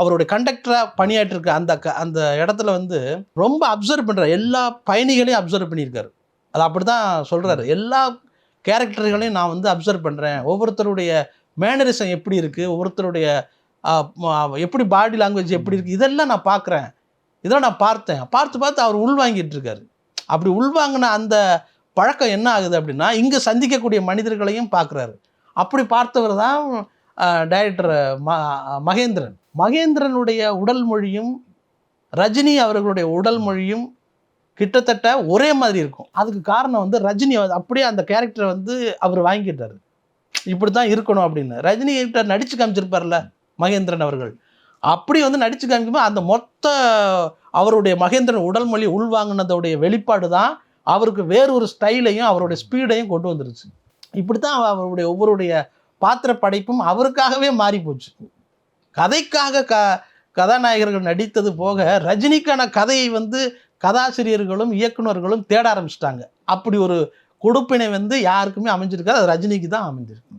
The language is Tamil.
அவருடைய கண்டக்டராக பணியாற்றிருக்க அந்த இடத்துல வந்து ரொம்ப அப்சர்வ் பண்ணுறாரு. எல்லா பயணிகளையும் அப்சர்வ் பண்ணியிருக்காரு. அது அப்படி தான் சொல்கிறாரு. எல்லா கேரக்டர்களையும் நான் வந்து அப்சர்வ் பண்ணுறேன். ஒவ்வொருத்தருடைய மேனரிசம் எப்படி இருக்குது, ஒவ்வொருத்தருடைய எப்படி பாடி லாங்குவேஜ் எப்படி இருக்குது, இதெல்லாம் நான் பார்க்குறேன். இதெல்லாம் நான் பார்த்து அவர் உள்வாங்கிட்டு இருக்காரு. அப்படி உள்வாங்கின அந்த பழக்கம் என்ன ஆகுது அப்படின்னா, இங்கே சந்திக்கக்கூடிய மனிதர்களையும் பார்க்குறாரு. அப்படி பார்த்தவர் தான் டைரக்டர் மகேந்திரன். மகேந்திரனுடைய உடல் மொழியும் ரஜினி அவர்களுடைய உடல் மொழியும் கிட்டத்தட்ட ஒரே மாதிரி இருக்கும். அதுக்கு காரணம் வந்து ரஜினி அப்படியே அந்த கேரக்டரை வந்து அவர் வாங்கிட்டார். இப்படி தான் இருக்கணும் அப்படின்னு. ரஜினி கிட்ட நடித்து காமிச்சிருப்பார்ல மகேந்திரன் அவர்கள், அப்படி வந்து நடித்து காமிக்கும்போது அந்த மொத்த அவருடைய மகேந்திரன் உடல் மொழி உள்வாங்கினதோடைய வெளிப்பாடு தான் அவருக்கு வேறொரு ஸ்டைலையும் அவருடைய ஸ்பீடையும் கொண்டு வந்துருச்சு. இப்படி தான் அவருடைய ஒவ்வொருடைய பாத்திர படைப்பும் அவருக்காகவே மாறி போச்சு. கதைக்காக கதாநாயகர்கள் நடித்தது போக ரஜினிக்கான கதையை வந்து கதாசிரியர்களும் இயக்குநர்களும் தேட ஆரம்பிச்சிட்டாங்க. அப்படி ஒரு கொடுப்பினை வந்து யாருக்குமே அமைஞ்சிருக்காது. அது ரஜினிக்கு தான் அமைஞ்சிருக்கு.